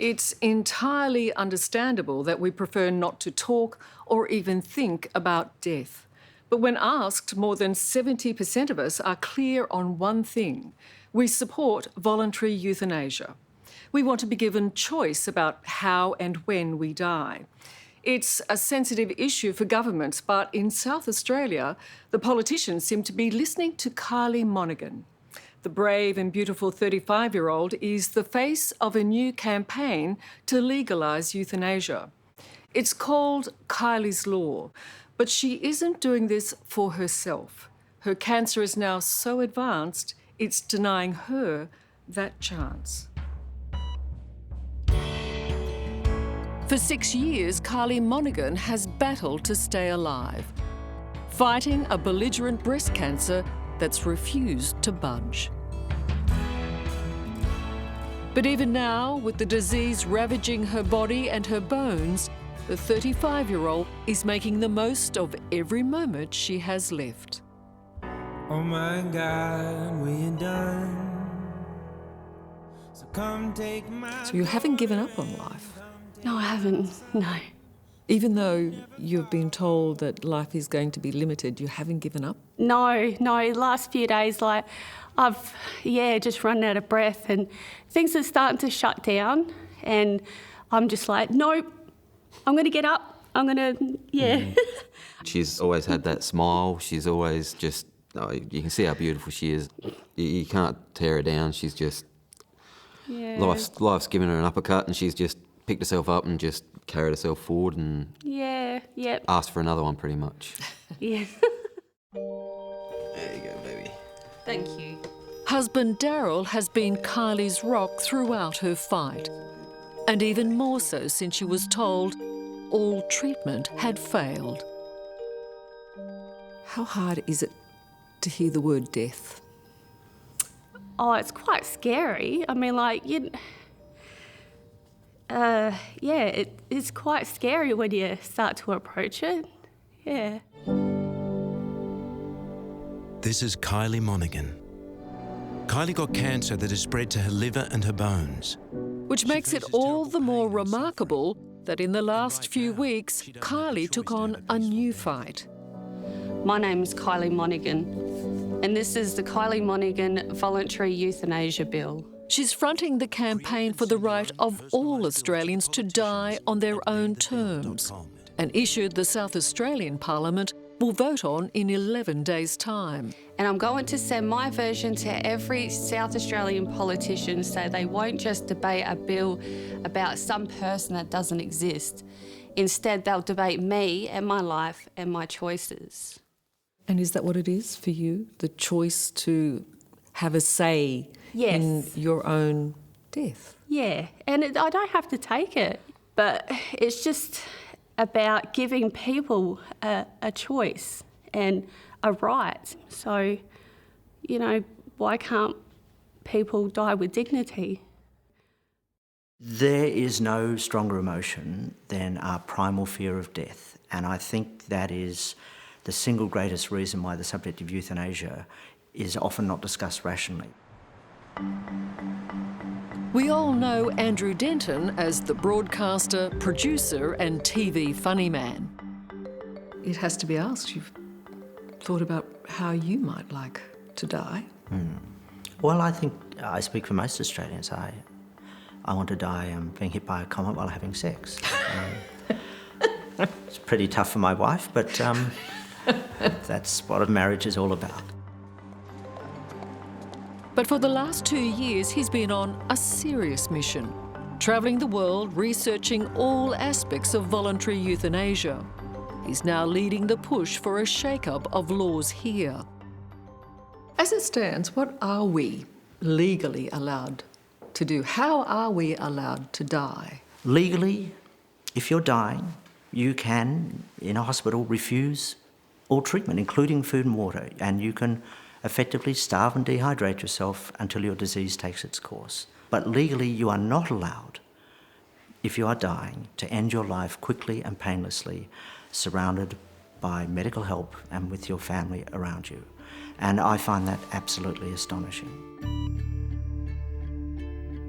It's entirely understandable that we prefer not to talk or even think about death. But when asked, more than 70% of us are clear on one thing. We support voluntary euthanasia. We want to be given choice about how and when we die. It's a sensitive issue for governments, but in South Australia, the politicians seem to be listening to Kylie Monaghan. The brave and beautiful 35-year-old is the face of a new campaign to legalise euthanasia. It's called Kylie's Law, but she isn't doing this for herself. Her cancer is now so advanced, it's denying her that chance. For 6 years, Kylie Monaghan has battled to stay alive, fighting a belligerent breast cancer that's refused to budge. But even now, with the disease ravaging her body and her bones, the 35-year-old is making the most of every moment she has left. Oh my God, we're done. So come take my... So you haven't given up on life? No, I haven't, no. Even though you've been told that life is going to be limited, you haven't given up? No, last few days, I've, just run out of breath and things are starting to shut down and I'm just like, nope, I'm going to get up, I'm going to, She's always had that smile, she's always just, you can see how beautiful she is. You can't tear her down, she's just, life's given her an uppercut and she's just picked herself up and just carried herself forward and asked for another one pretty much. Yeah. There you go, baby. Thank you. Husband Daryl has been Kylie's rock throughout her fight, and even more so since she was told all treatment had failed. How hard is it to hear the word death? Oh, it's quite scary. I mean, it's quite scary when you start to approach it. Yeah. This is Kylie Monaghan. Kylie got cancer that has spread to her liver and her bones. Which makes it all the more remarkable that in the last few weeks, Kylie took on a new fight. My name's Kylie Monaghan, and this is the Kylie Monaghan Voluntary Euthanasia Bill. She's fronting the campaign for the right of all Australians to die on their own terms, an issue the South Australian Parliament will vote on in 11 days' time. And I'm going to send my version to every South Australian politician so they won't just debate a bill about some person that doesn't exist. Instead, they'll debate me and my life and my choices. And is that what it is for you, the choice to have a say in your own death? Yeah, and I don't have to take it, but it's just about giving people a choice and a right. So, why can't people die with dignity? There is no stronger emotion than our primal fear of death, and I think that is the single greatest reason why the subject of euthanasia is often not discussed rationally. We all know Andrew Denton as the broadcaster, producer and TV funny man. It has to be asked, you've thought about how you might like to die? Well, I think I speak for most Australians. I want to die being hit by a comet while having sex. It's pretty tough for my wife, but that's what a marriage is all about. But for the last 2 years, he's been on a serious mission, travelling the world researching all aspects of voluntary euthanasia. He's now leading the push for a shake-up of laws here. As it stands, what are we legally allowed to do? How are we allowed to die? Legally, if you're dying, you can, in a hospital, refuse all treatment, including food and water, and you can effectively starve and dehydrate yourself until your disease takes its course. But legally, you are not allowed, if you are dying, to end your life quickly and painlessly, surrounded by medical help and with your family around you. And I find that absolutely astonishing.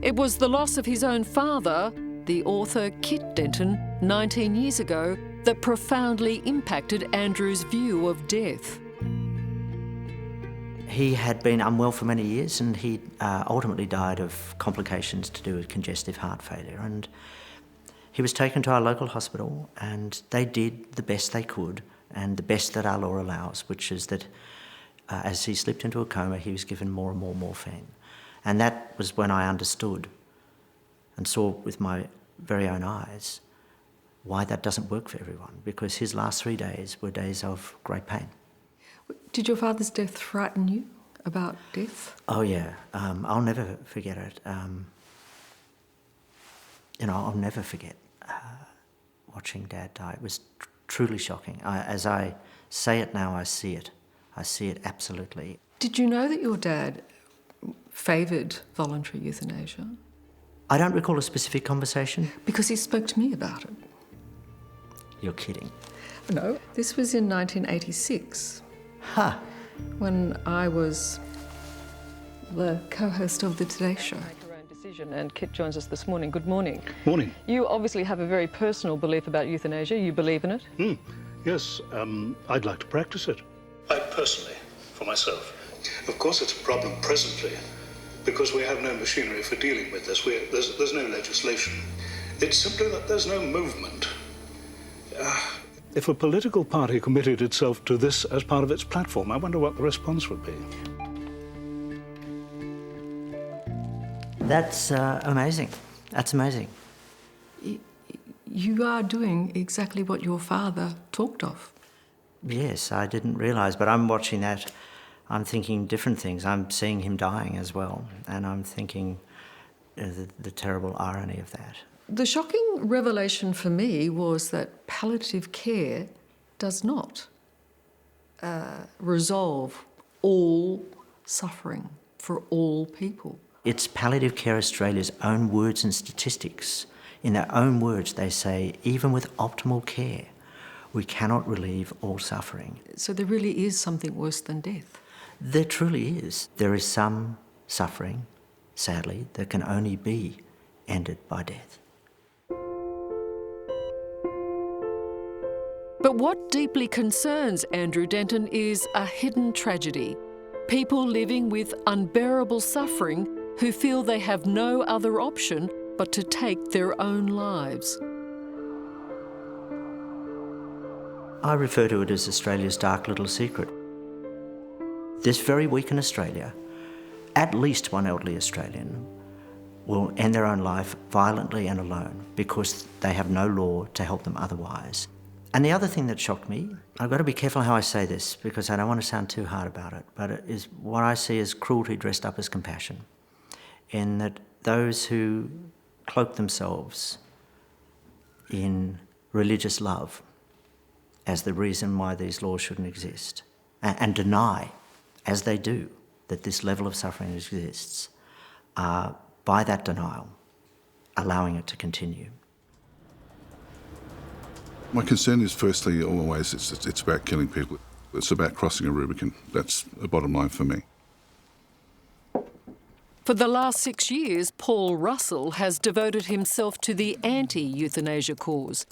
It was the loss of his own father, the author Kit Denton, 19 years ago, that profoundly impacted Andrew's view of death. He had been unwell for many years, and he ultimately died of complications to do with congestive heart failure. And he was taken to our local hospital, and they did the best they could, and the best that our law allows, which is that as he slipped into a coma, he was given more and more morphine. And that was when I understood and saw with my very own eyes why that doesn't work for everyone, because his last 3 days were days of great pain. Did your father's death frighten you about death? Oh yeah, I'll never forget it. I'll never forget watching Dad die. It was truly shocking. As I say it now, I see it. I see it absolutely. Did you know that your dad favoured voluntary euthanasia? I don't recall a specific conversation. Because he spoke to me about it. You're kidding. No, this was in 1986. Huh. When I was the co-host of the Today Show. Make her own decision, and Kit joins us this morning. Good morning. Morning. You obviously have a very personal belief about euthanasia. You believe in it? Yes, I'd like to practice it. I personally, for myself. Of course it's a problem presently, because we have no machinery for dealing with this. There's no legislation. It's simply that there's no movement. If a political party committed itself to this as part of its platform, I wonder what the response would be. That's amazing. That's amazing. You are doing exactly what your father talked of. Yes, I didn't realise, but I'm watching that. I'm thinking different things. I'm seeing him dying as well, and I'm thinking the terrible irony of that. The shocking revelation for me was that palliative care does not resolve all suffering for all people. It's Palliative Care Australia's own words and statistics. In their own words, they say, even with optimal care, we cannot relieve all suffering. So there really is something worse than death. There truly is. There is some suffering, sadly, that can only be ended by death. But what deeply concerns Andrew Denton is a hidden tragedy. People living with unbearable suffering who feel they have no other option but to take their own lives. I refer to it as Australia's dark little secret. This very week in Australia, at least one elderly Australian will end their own life violently and alone because they have no law to help them otherwise. And the other thing that shocked me, I've got to be careful how I say this because I don't want to sound too hard about it, but it is what I see as cruelty dressed up as compassion, in that those who cloak themselves in religious love as the reason why these laws shouldn't exist, and deny, as they do, that this level of suffering exists, are, by that denial, allowing it to continue. My concern is, firstly, always, it's about killing people. It's about crossing a Rubicon. That's the bottom line for me. For the last 6 years, Paul Russell has devoted himself to the anti-euthanasia cause.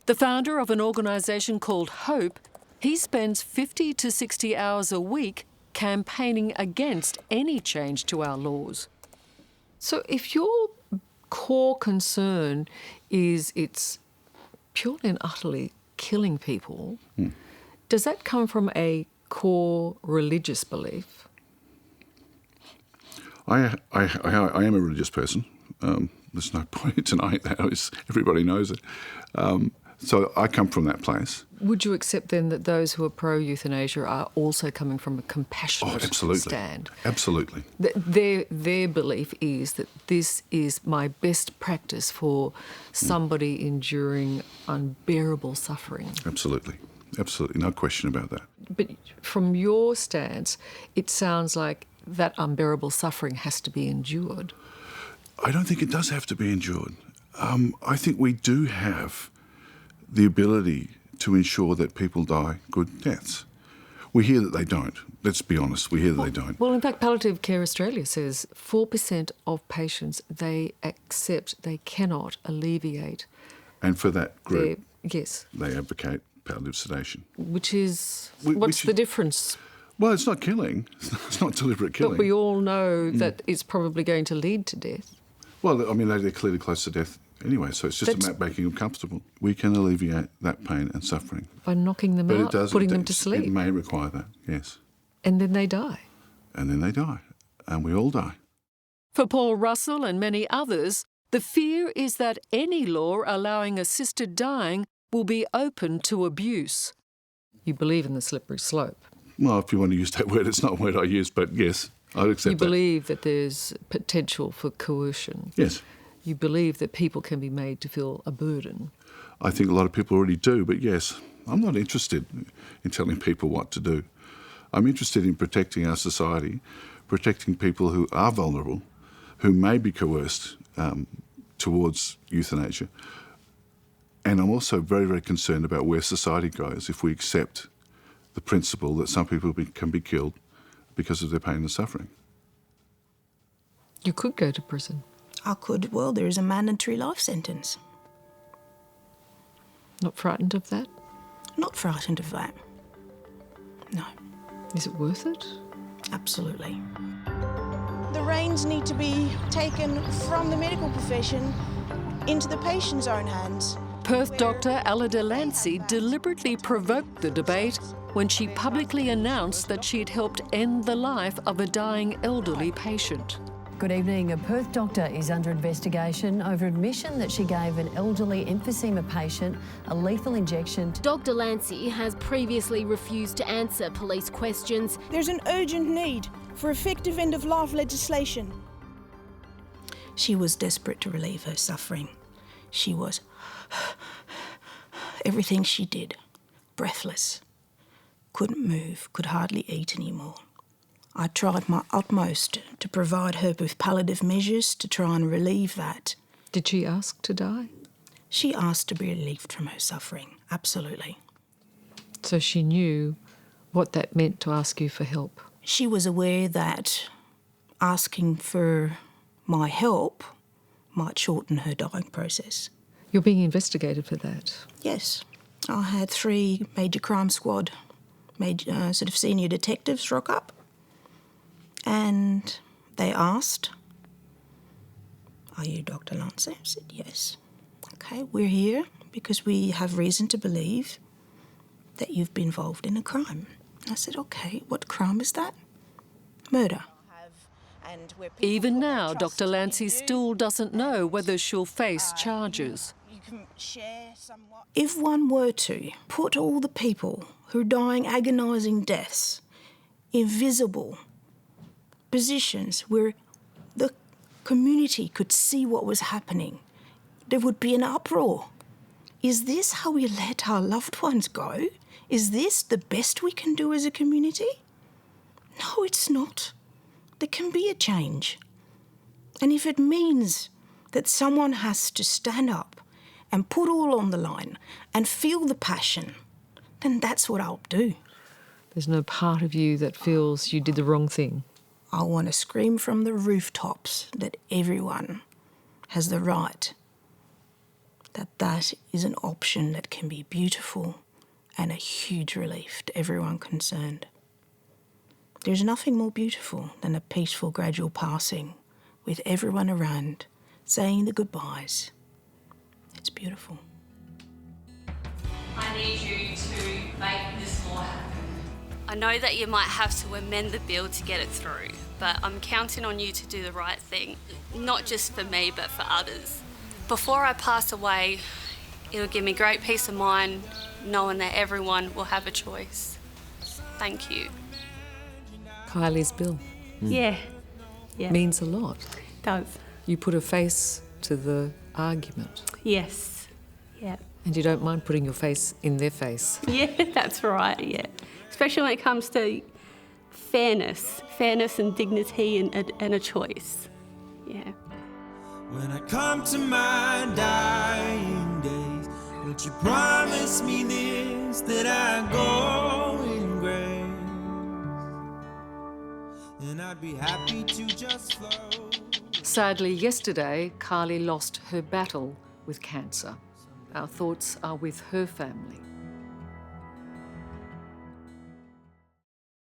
The founder of an organisation called Hope, he spends 50 to 60 hours a week campaigning against any change to our laws. So if your core concern is it's purely and utterly killing people, does that come from a core religious belief? I am a religious person. There's no point in denying that. Everybody knows it. So I come from that place. Would you accept then that those who are pro-euthanasia are also coming from a compassionate stand? Absolutely. Their belief is that this is my best practice for somebody enduring unbearable suffering. Absolutely. Absolutely. No question about that. But from your stance, it sounds like that unbearable suffering has to be endured. I don't think it does have to be endured. I think we do have the ability to ensure that people die good deaths. We hear that they don't. Let's be honest, we hear that they don't. Well, in fact, Palliative Care Australia says 4% of patients, they accept they cannot alleviate. And for that group, yes, they advocate palliative sedation. which is, what's the difference? Well, it's not killing. It's not deliberate killing. But we all know that it's probably going to lead to death. Well, I mean, they're clearly close to death anyway, so it's just about making them comfortable. We can alleviate that pain and suffering. By knocking them out, putting them to sleep. It may require that, yes. And then they die. And then they die. And we all die. For Paul Russell and many others, the fear is that any law allowing assisted dying will be open to abuse. You believe in the slippery slope. Well, if you want to use that word, it's not a word I use, but yes, I'd accept that. You believe that there's potential for coercion. Yes. You believe that people can be made to feel a burden. I think a lot of people already do, but yes, I'm not interested in telling people what to do. I'm interested in protecting our society, protecting people who are vulnerable, who may be coerced towards euthanasia. And I'm also very, very concerned about where society goes if we accept the principle that some people can be killed because of their pain and suffering. You could go to prison. I could. Well, there is a mandatory life sentence. Not frightened of that? Not frightened of that. No. Is it worth it? Absolutely. The reins need to be taken from the medical profession into the patient's own hands. Perth doctor Ella Delancey deliberately provoked the debate when she publicly announced that she'd helped end the life of a dying elderly patient. Good evening. A Perth doctor is under investigation over admission that she gave an elderly emphysema patient a lethal injection. Dr. Lancey has previously refused to answer police questions. There's an urgent need for effective end-of-life legislation. She was desperate to relieve her suffering. She was... everything she did, breathless. Couldn't move, could hardly eat anymore. I tried my utmost to provide her with palliative measures to try and relieve that. Did she ask to die? She asked to be relieved from her suffering, absolutely. So she knew what that meant to ask you for help? She was aware that asking for my help might shorten her dying process. You're being investigated for that? Yes. I had 3 major crime squad, sort of senior detectives rock up. And they asked, "Are you Dr. Lancey?" I said, "Yes." "Okay, we're here because we have reason to believe that you've been involved in a crime." I said, "Okay, what crime is that?" "Murder." Even now, Dr. Lancey still doesn't know whether she'll face charges. If one were to put all the people who are dying agonising deaths in visible positions where the community could see what was happening, there would be an uproar. Is this how we let our loved ones go? Is this the best we can do as a community? No, it's not. There can be a change. And if it means that someone has to stand up and put all on the line and feel the passion, then that's what I'll do. There's no part of you that feels you did the wrong thing? I want to scream from the rooftops that everyone has the right, that is an option that can be beautiful and a huge relief to everyone concerned. There's nothing more beautiful than a peaceful, gradual passing with everyone around saying the goodbyes. It's beautiful. I need you to make this law happen. I know that you might have to amend the bill to get it through, but I'm counting on you to do the right thing, not just for me, but for others. Before I pass away, it'll give me great peace of mind knowing that everyone will have a choice. Thank you. Kylie's bill. Yeah. Means a lot. It does. You put a face to the argument. Yes. Yeah. And you don't mind putting your face in their face. Yeah, that's right, yeah. Especially when it comes to fairness and dignity and a choice. Yeah. When I come to my dying days, won't you promise me this, that I go in grace? I'd be happy to just flow. Sadly, yesterday, Kylie lost her battle with cancer. Our thoughts are with her family.